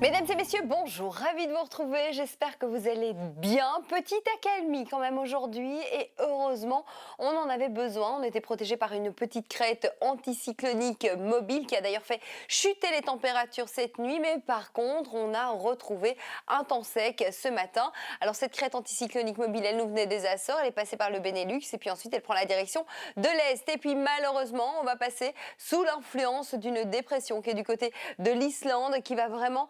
Mesdames et messieurs, bonjour, ravi de vous retrouver, j'espère que vous allez bien. Petite accalmie quand même aujourd'hui et heureusement on en avait besoin, on était protégé par une petite crête anticyclonique mobile qui a d'ailleurs fait chuter les températures cette nuit, mais par contre on a retrouvé un temps sec ce matin. Alors cette crête anticyclonique mobile, elle nous venait des Açores, elle est passée par le Benelux et puis ensuite elle prend la direction de l'Est et puis malheureusement on va passer sous l'influence d'une dépression qui est du côté de l'Islande qui va vraiment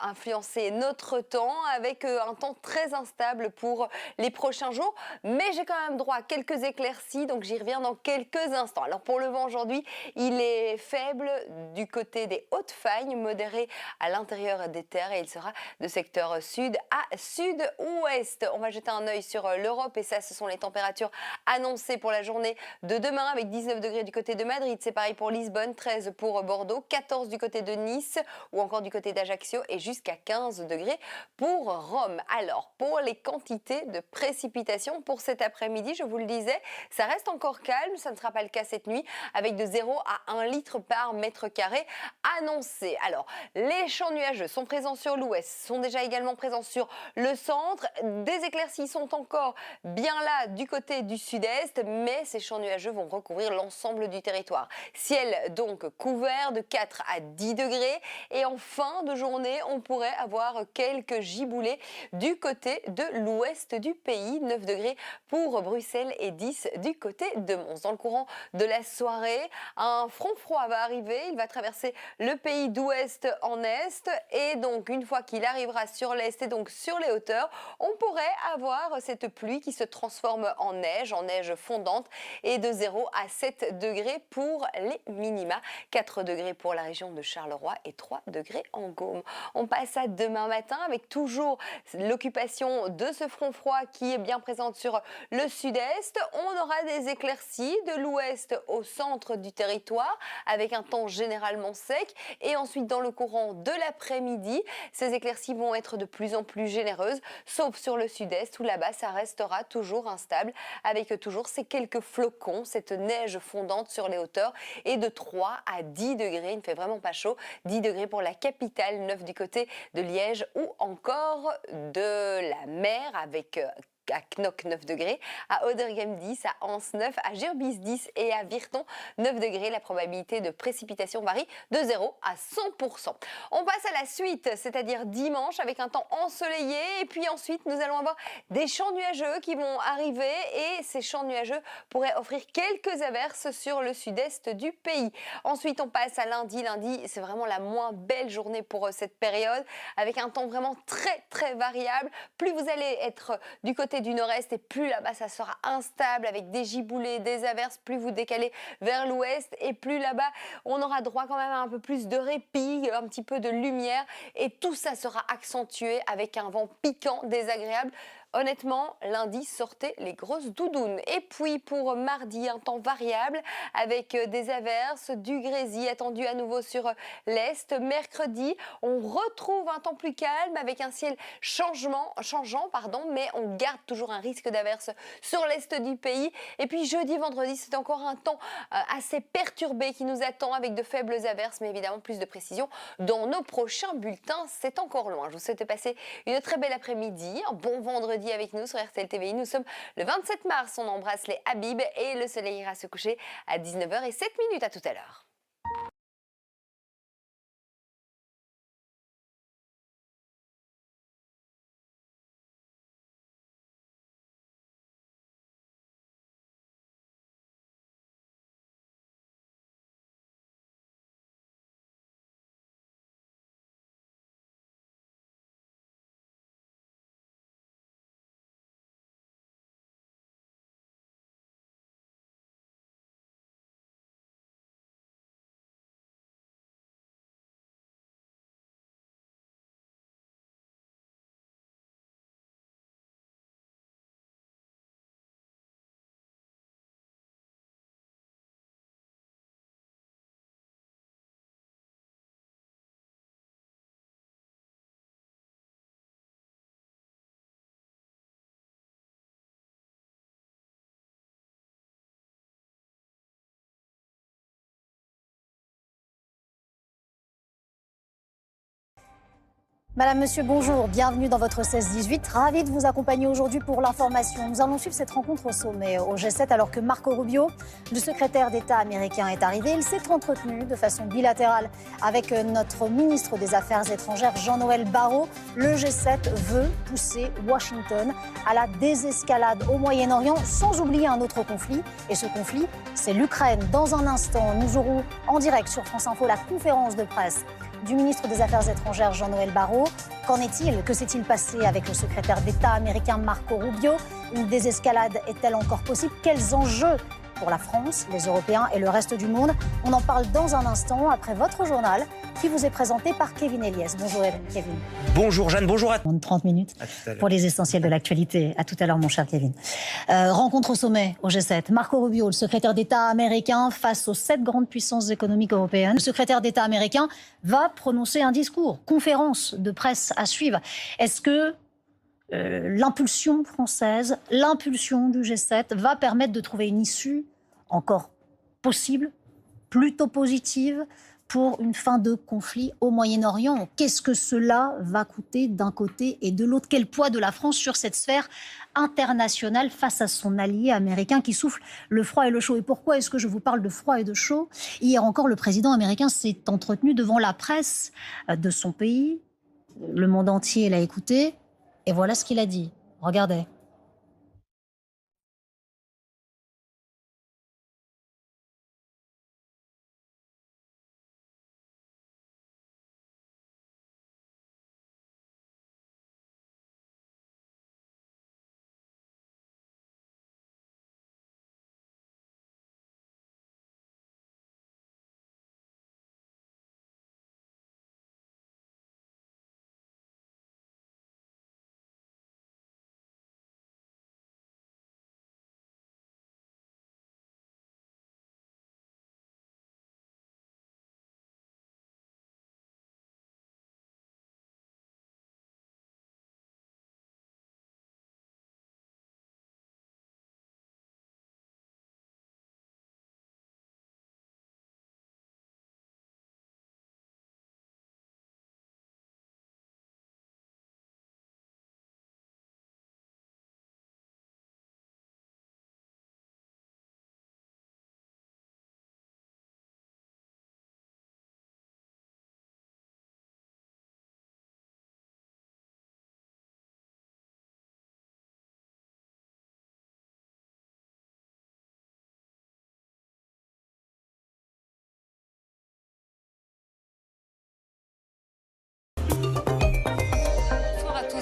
influencer notre temps avec un temps très instable pour les prochains jours. Mais j'ai quand même droit à quelques éclaircies, donc j'y reviens dans quelques instants. Alors pour le vent aujourd'hui, il est faible du côté des Hautes-Fagnes, modéré à l'intérieur des terres et il sera de secteur sud à sud-ouest. On va jeter un œil sur l'Europe et ça, ce sont les températures annoncées pour la journée de demain avec 19 degrés du côté de Madrid. C'est pareil pour Lisbonne, 13 pour Bordeaux, 14 du côté de Nice ou encore du côté d'Ajaccio et jusqu'à 15 degrés pour Rome. Alors, pour les quantités de précipitations pour cet après-midi, je vous le disais, ça reste encore calme, ça ne sera pas le cas cette nuit, avec de 0 à 1 litre par mètre carré annoncé. Alors, les champs nuageux sont présents sur l'ouest, sont déjà également présents sur le centre. Des éclaircies sont encore bien là du côté du sud-est, mais ces champs nuageux vont recouvrir l'ensemble du territoire. Ciel donc couvert de 4 à 10 degrés et en fin de journée, on pourrait avoir quelques giboulées du côté de l'ouest du pays, 9 degrés pour Bruxelles et 10 du côté de Mons. Dans le courant de la soirée, un front froid va arriver, il va traverser le pays d'ouest en est et donc une fois qu'il arrivera sur l'est et donc sur les hauteurs, on pourrait avoir cette pluie qui se transforme en neige fondante et de 0 à 7 degrés pour les minima, 4 degrés pour la région de Charleroi et 3 degrés en Gaume. On passe à demain matin avec toujours l'occupation de ce front froid qui est bien présente sur le sud-est. On aura des éclaircies de l'ouest au centre du territoire avec un temps généralement sec et ensuite dans le courant de l'après-midi, ces éclaircies vont être de plus en plus généreuses, sauf sur le sud-est où là-bas ça restera toujours instable avec toujours ces quelques flocons, cette neige fondante sur les hauteurs et de 3 à 10 degrés, il ne fait vraiment pas chaud, 10 degrés pour la capitale, 9 du côté de Liège ou encore de la mer avec à Knock 9 degrés, à Oderghem 10, à Anse 9, à Gerbis 10 et à Virton 9 degrés. La probabilité de précipitation varie de 0 à 100%. On passe à la suite, c'est-à-dire dimanche avec un temps ensoleillé et puis ensuite nous allons avoir des champs nuageux qui vont arriver et ces champs nuageux pourraient offrir quelques averses sur le sud-est du pays. Ensuite on passe à lundi. Lundi c'est vraiment la moins belle journée pour cette période avec un temps vraiment très variable. Plus vous allez être du côté du nord-est et plus là-bas ça sera instable avec des giboulées, des averses, plus vous décalez vers l'ouest et plus là-bas on aura droit quand même à un peu plus de répit, un petit peu de lumière et tout ça sera accentué avec un vent piquant, désagréable. Honnêtement, lundi, sortez les grosses doudounes. Et puis pour mardi, un temps variable avec des averses, du grésil attendu à nouveau sur l'est. Mercredi, on retrouve un temps plus calme avec un ciel changeant, mais on garde toujours un risque d'averse sur l'est du pays. Et puis jeudi, vendredi, c'est encore un temps assez perturbé qui nous attend avec de faibles averses, mais évidemment plus de précision dans nos prochains bulletins. C'est encore loin. Je vous souhaite de passer une très belle après-midi, un bon vendredi avec nous sur RTL TVI. Nous sommes le 27 mars, on embrasse les Habib et le soleil ira se coucher à 19h07. À tout à l'heure. Madame, Monsieur, bonjour. Bienvenue dans votre 16-18. Ravi de vous accompagner aujourd'hui pour l'information. Nous allons suivre cette rencontre au sommet au G7 alors que Marco Rubio, le secrétaire d'État américain, est arrivé. Il s'est entretenu de façon bilatérale avec notre ministre des Affaires étrangères, Jean-Noël Barrot. Le G7 veut pousser Washington à la désescalade au Moyen-Orient, sans oublier un autre conflit. Et ce conflit, c'est l'Ukraine. Dans un instant, nous aurons en direct sur France Info la conférence de presse du ministre des Affaires étrangères Jean-Noël Barrot. Qu'en est-il? Que s'est-il passé avec le secrétaire d'État américain Marco Rubio? Une désescalade est-elle encore possible? Quels enjeux pour la France, les Européens et le reste du monde? On en parle dans un instant après votre journal qui vous est présenté par Kevin Eliès. Bonjour Kevin. Bonjour Jeanne, bonjour à tous. 30 minutes pour les essentiels de l'actualité. À tout à l'heure mon cher Kevin. Rencontre au sommet au G7. Marco Rubio, le secrétaire d'État américain face aux 7 grandes puissances économiques européennes. Le secrétaire d'État américain va prononcer un discours, conférence de presse à suivre. Est-ce que l'impulsion française, l'impulsion du G7 va permettre de trouver une issue encore possible, plutôt positive, pour une fin de conflit au Moyen-Orient? Qu'est-ce que cela va coûter d'un côté et de l'autre? Quel poids de la France sur cette sphère internationale face à son allié américain qui souffle le froid et le chaud? Et pourquoi est-ce que je vous parle de froid et de chaud? Hier encore, le président américain s'est entretenu devant la presse de son pays. Le monde entier l'a écouté. Et voilà ce qu'il a dit. Regardez.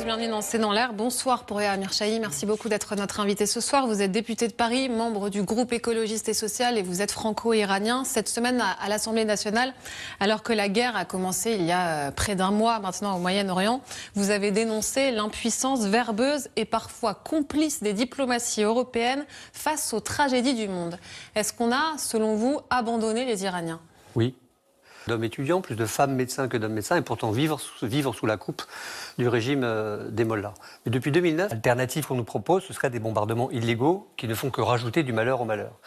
Bienvenue dans C'est dans l'air. Bonsoir Pouria Amirchahi, merci beaucoup d'être notre invité ce soir. Vous êtes député de Paris, membre du groupe écologiste et social et vous êtes franco-iranien. Cette semaine à l'Assemblée nationale, alors que la guerre a commencé il y a près d'un mois maintenant au Moyen-Orient, vous avez dénoncé l'impuissance verbeuse et parfois complice des diplomaties européennes face aux tragédies du monde. Est-ce qu'on a, selon vous, abandonné les Iraniens? Oui. D'hommes étudiants, plus de femmes médecins que d'hommes médecins, et pourtant vivre sous la coupe du régime des mollahs. Mais depuis 2009, l'alternative qu'on nous propose, ce serait des bombardements illégaux qui ne font que rajouter du malheur au malheur.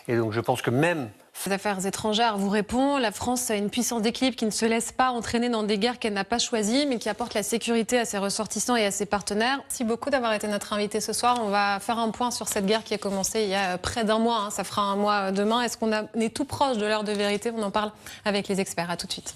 Et donc je pense que même... Les Affaires étrangères vous répond, la France a une puissance d'équilibre qui ne se laisse pas entraîner dans des guerres qu'elle n'a pas choisies, mais qui apporte la sécurité à ses ressortissants et à ses partenaires. Merci beaucoup d'avoir été notre invité ce soir. On va faire un point sur cette guerre qui a commencé il y a près d'un mois. Ça fera un mois demain. Est-ce qu'on est tout proche de l'heure de vérité? On en parle avec les experts. À tout de suite.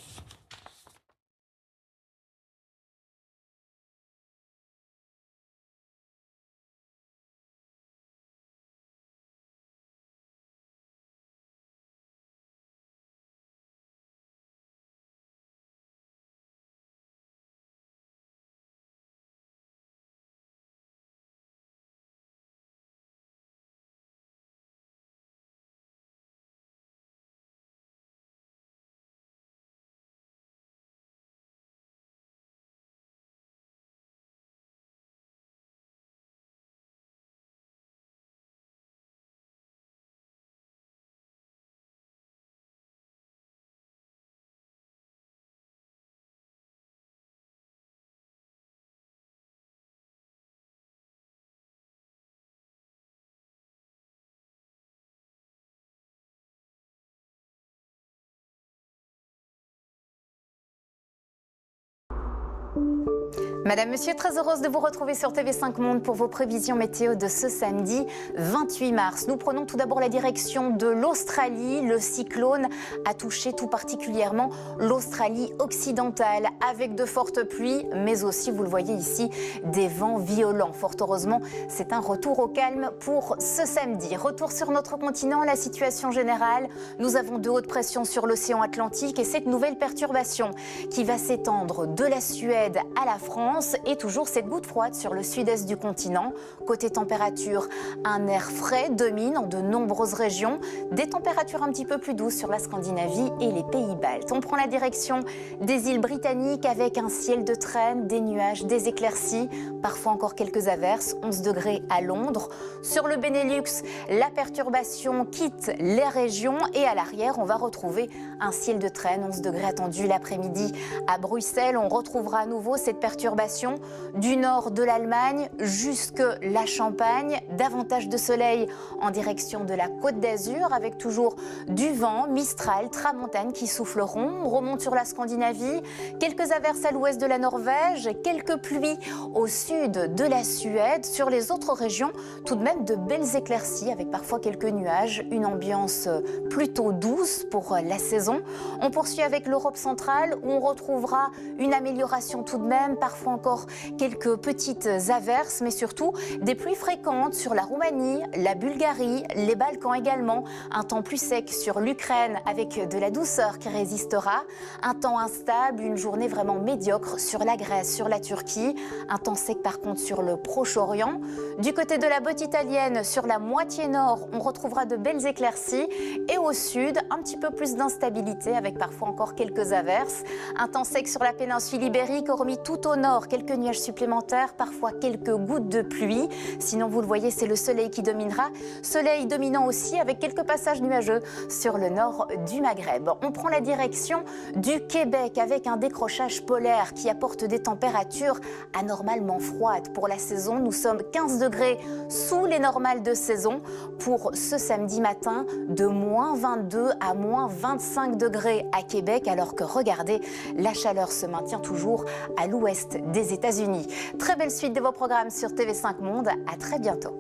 Madame, Monsieur, très heureuse de vous retrouver sur TV5 Monde pour vos prévisions météo de ce samedi 28 mars. Nous prenons tout d'abord la direction de l'Australie. Le cyclone a touché tout particulièrement l'Australie occidentale avec de fortes pluies, mais aussi, vous le voyez ici, des vents violents. Fort heureusement, c'est un retour au calme pour ce samedi. Retour sur notre continent, la situation générale. Nous avons de hautes pressions sur l'océan Atlantique et cette nouvelle perturbation qui va s'étendre de la Suède à la France. Et toujours cette goutte froide sur le sud-est du continent. Côté température, un air frais domine en de nombreuses régions. Des températures un petit peu plus douces sur la Scandinavie et les pays baltes. On prend la direction des îles britanniques avec un ciel de traîne, des nuages, des éclaircies, parfois encore quelques averses, 11 degrés à Londres. Sur le Benelux, la perturbation quitte les régions et à l'arrière, on va retrouver un ciel de traîne, 11 degrés attendus l'après-midi à Bruxelles. On retrouvera à nouveau cette perturbation du nord de l'Allemagne jusque la Champagne. Davantage de soleil en direction de la Côte d'Azur avec toujours du vent, Mistral, Tramontane qui souffleront. On remonte sur la Scandinavie, quelques averses à l'ouest de la Norvège, quelques pluies au sud de la Suède. Sur les autres régions, tout de même de belles éclaircies avec parfois quelques nuages, une ambiance plutôt douce pour la saison. On poursuit avec l'Europe centrale où on retrouvera une amélioration tout de même, parfois encore quelques petites averses, mais surtout des pluies fréquentes sur la Roumanie, la Bulgarie, les Balkans également. Un temps plus sec sur l'Ukraine avec de la douceur qui résistera. Un temps instable, une journée vraiment médiocre sur la Grèce, sur la Turquie. Un temps sec par contre sur le Proche-Orient. Du côté de la botte italienne, sur la moitié nord, on retrouvera de belles éclaircies. Et au sud, un petit peu plus d'instabilité avec parfois encore quelques averses. Un temps sec sur la péninsule ibérique, hormis tout au nord, quelques nuages supplémentaires, parfois quelques gouttes de pluie. Sinon, vous le voyez, c'est le soleil qui dominera. Soleil dominant aussi avec quelques passages nuageux sur le nord du Maghreb. On prend la direction du Québec avec un décrochage polaire qui apporte des températures anormalement froides. Pour la saison, nous sommes 15 degrés sous les normales de saison. Pour ce samedi matin, de moins 22 à moins 25 degrés à Québec, alors que regardez, la chaleur se maintient toujours à l'ouest des États-Unis. Très belle suite de vos programmes sur TV5 Monde. À très bientôt.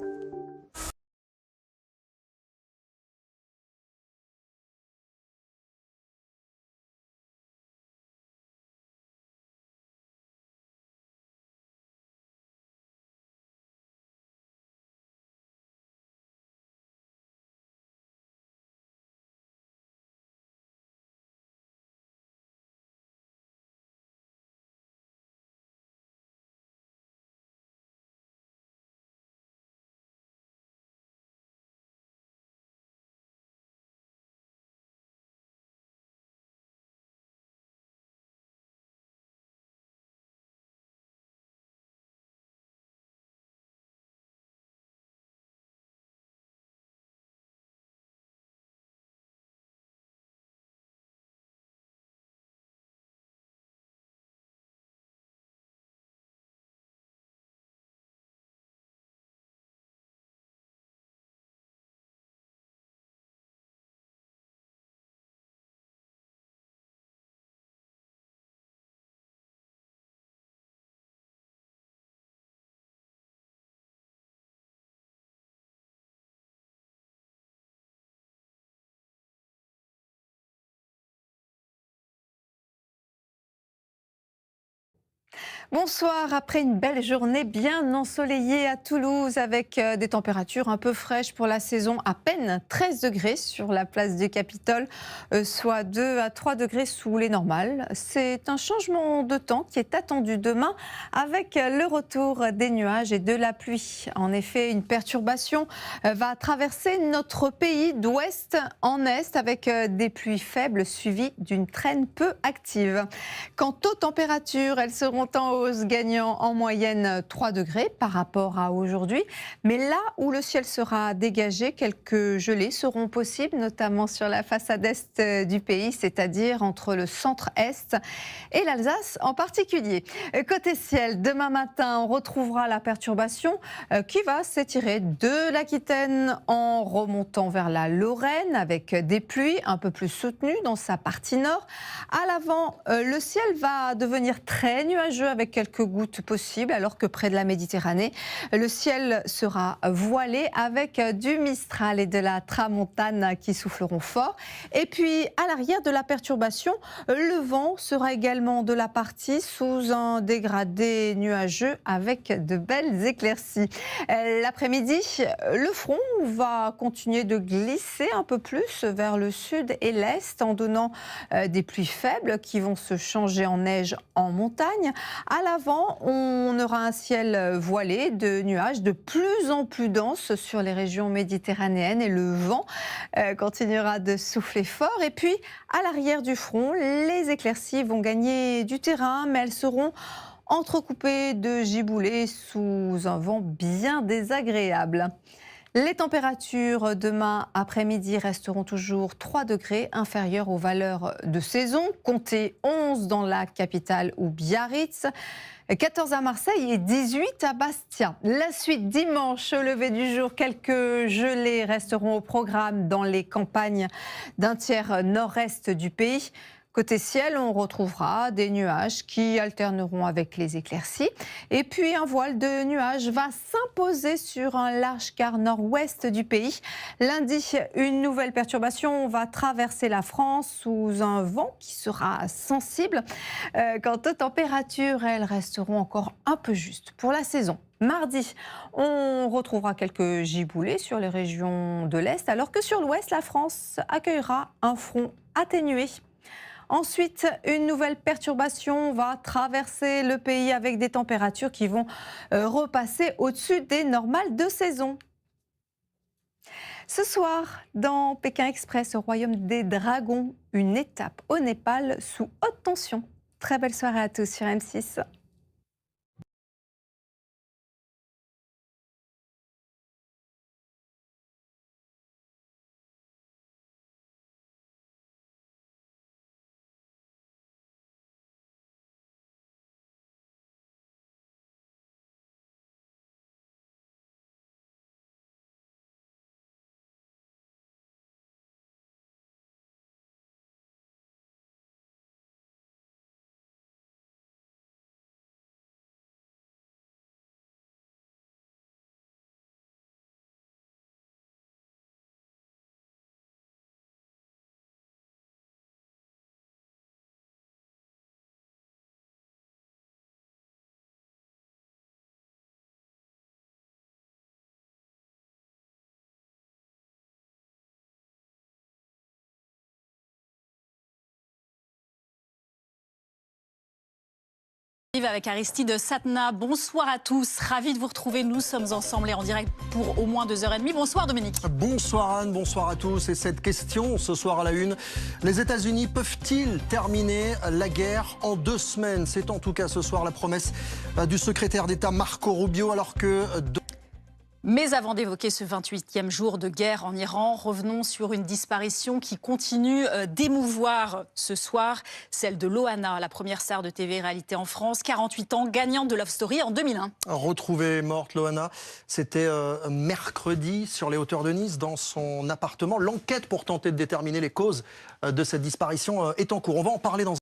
Bonsoir, après une belle journée bien ensoleillée à Toulouse avec des températures un peu fraîches pour la saison, à peine 13 degrés sur la place du Capitole, soit 2 à 3 degrés sous les normales. C'est un changement de temps qui est attendu demain avec le retour des nuages et de la pluie. En effet, une perturbation va traverser notre pays d'ouest en est avec des pluies faibles suivies d'une traîne peu active. Quant aux températures, elles seront en pause, gagnant en moyenne 3 degrés par rapport à aujourd'hui. Mais là où le ciel sera dégagé, quelques gelées seront possibles, notamment sur la façade est du pays, c'est-à-dire entre le centre-est et l'Alsace en particulier. Côté ciel, demain matin, on retrouvera la perturbation qui va s'étirer de l'Aquitaine en remontant vers la Lorraine avec des pluies un peu plus soutenues dans sa partie nord. À l'avant, le ciel va devenir très nuageux avec quelques gouttes possibles, alors que près de la Méditerranée, le ciel sera voilé avec du Mistral et de la Tramontane qui souffleront fort. Et puis, à l'arrière de la perturbation, le vent sera également de la partie sous un dégradé nuageux avec de belles éclaircies. L'après-midi, le front va continuer de glisser un peu plus vers le sud et l'est en donnant des pluies faibles qui vont se changer en neige en montagne. À l'avant, on aura un ciel voilé de nuages de plus en plus denses sur les régions méditerranéennes et le vent continuera de souffler fort. Et puis, à l'arrière du front, les éclaircies vont gagner du terrain, mais elles seront entrecoupées de giboulées sous un vent bien désagréable. Les températures demain après-midi resteront toujours 3 degrés inférieures aux valeurs de saison. Comptez 11 dans la capitale ou Biarritz, 14 à Marseille et 18 à Bastia. La suite dimanche au lever du jour, quelques gelées resteront au programme dans les campagnes d'un tiers nord-est du pays. Côté ciel, on retrouvera des nuages qui alterneront avec les éclaircies. Et puis un voile de nuages va s'imposer sur un large quart nord-ouest du pays. Lundi, une nouvelle perturbation va traverser la France sous un vent qui sera sensible. Quant aux températures, elles resteront encore un peu justes pour la saison. Mardi, on retrouvera quelques giboulées sur les régions de l'Est, alors que sur l'Ouest, la France accueillera un front atténué. Ensuite, une nouvelle perturbation va traverser le pays avec des températures qui vont repasser au-dessus des normales de saison. Ce soir, dans Pékin Express, au Royaume des Dragons, une étape au Népal sous haute tension. Très belle soirée à tous sur M6. Avec Aristide Satna. Bonsoir à tous, ravi de vous retrouver. Nous sommes ensemble et en direct pour au moins 2h30. Bonsoir Dominique. Bonsoir Anne, bonsoir à tous. Et cette question ce soir à la une, les États-Unis peuvent-ils terminer la guerre en 2 semaines? C'est en tout cas ce soir la promesse du secrétaire d'État Marco Rubio, alors que... Mais avant d'évoquer ce 28e jour de guerre en Iran, revenons sur une disparition qui continue d'émouvoir ce soir, celle de Loana, la première star de TV-réalité en France, 48 ans, gagnante de Love Story en 2001. Retrouvée morte, Loana, c'était mercredi sur les hauteurs de Nice, dans son appartement. L'enquête pour tenter de déterminer les causes de cette disparition est en cours. On va en parler dans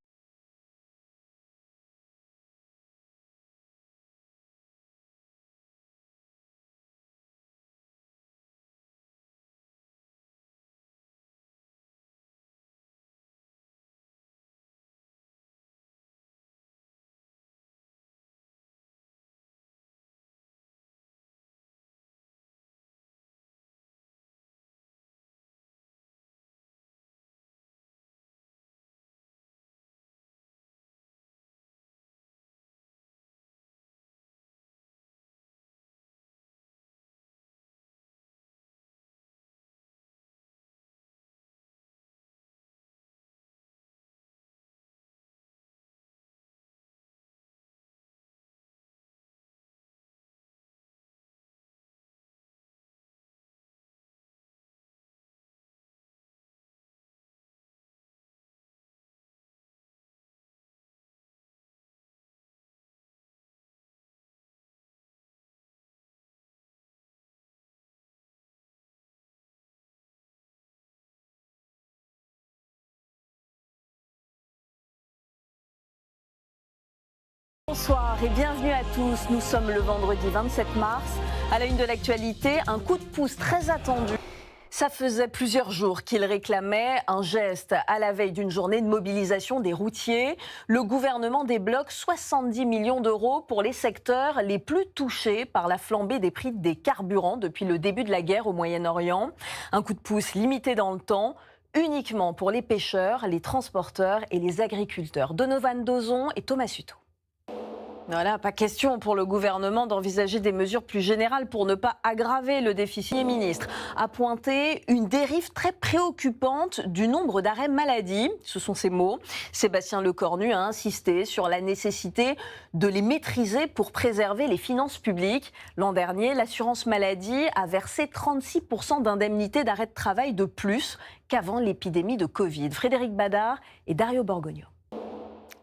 Bonsoir et bienvenue à tous. Nous sommes le vendredi 27 mars. À la une de l'actualité, un coup de pouce très attendu. Ça faisait plusieurs jours qu'il réclamait un geste à la veille d'une journée de mobilisation des routiers. Le gouvernement débloque 70 millions d'euros pour les secteurs les plus touchés par la flambée des prix des carburants depuis le début de la guerre au Moyen-Orient. Un coup de pouce limité dans le temps, uniquement pour les pêcheurs, les transporteurs et les agriculteurs. Donovan Dozon et Thomas Suto. Voilà, pas question pour le gouvernement d'envisager des mesures plus générales pour ne pas aggraver le déficit. Le ministre a pointé une dérive très préoccupante du nombre d'arrêts maladie. Ce sont ses mots. Sébastien Lecornu a insisté sur la nécessité de les maîtriser pour préserver les finances publiques. L'an dernier, l'assurance maladie a versé 36% d'indemnités d'arrêt de travail de plus qu'avant l'épidémie de Covid. Frédéric Badard et Dario Borgogno.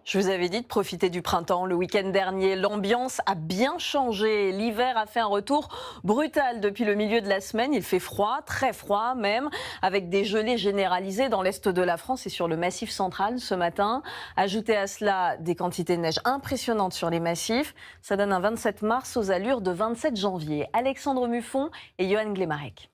Je vous avais dit de profiter du printemps. Le week-end dernier, l'ambiance a bien changé. L'hiver a fait un retour brutal depuis le milieu de la semaine. Il fait froid, très froid même, avec des gelées généralisées dans l'est de la France et sur le massif central ce matin. Ajoutez à cela des quantités de neige impressionnantes sur les massifs. Ça donne un 27 mars aux allures de 27 janvier. Alexandre Muffon et Johan Glemarek.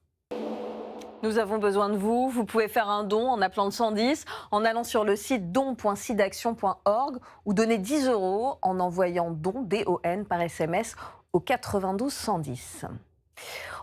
Nous avons besoin de vous. Vous pouvez faire un don en appelant le 110, en allant sur le site don.sidaction.org ou donner 10 € en envoyant don, D-O-N, par SMS au 92 110.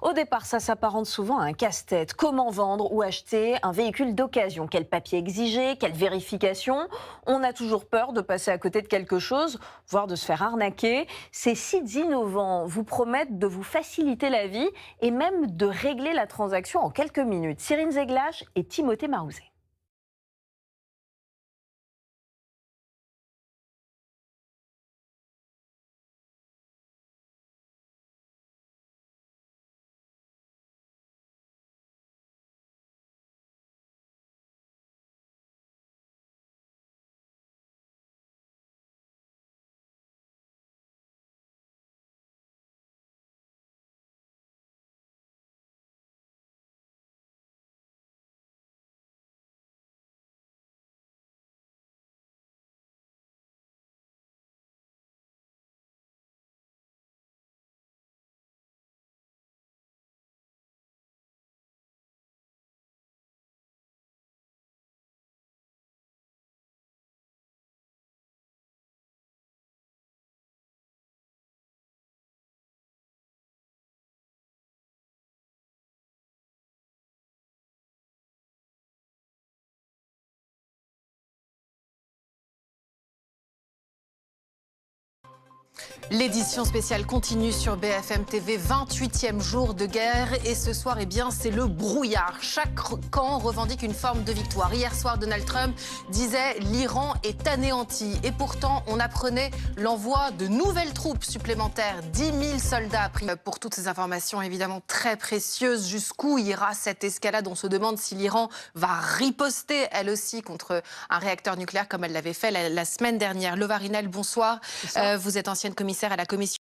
Au départ, ça s'apparente souvent à un casse-tête. Comment vendre ou acheter un véhicule d'occasion? Quel papier exiger? Quelle vérification? On a toujours peur de passer à côté de quelque chose, voire de se faire arnaquer. Ces sites innovants vous promettent de vous faciliter la vie et même de régler la transaction en quelques minutes. Cyrine Zeglache et Timothée Marouzet. L'édition spéciale continue sur BFM TV, 28e jour de guerre. Et ce soir, eh bien, c'est le brouillard. Chaque camp revendique une forme de victoire. Hier soir, Donald Trump disait « l'Iran est anéanti ». Et pourtant, on apprenait l'envoi de nouvelles troupes supplémentaires. 10 000 soldats pris. Pour toutes ces informations évidemment très précieuses, jusqu'où ira cette escalade? On se demande si l'Iran va riposter, elle aussi, contre un réacteur nucléaire comme elle l'avait fait la semaine dernière. Lova Rinel, bonsoir. Vous êtes ancienne commissaire à la commission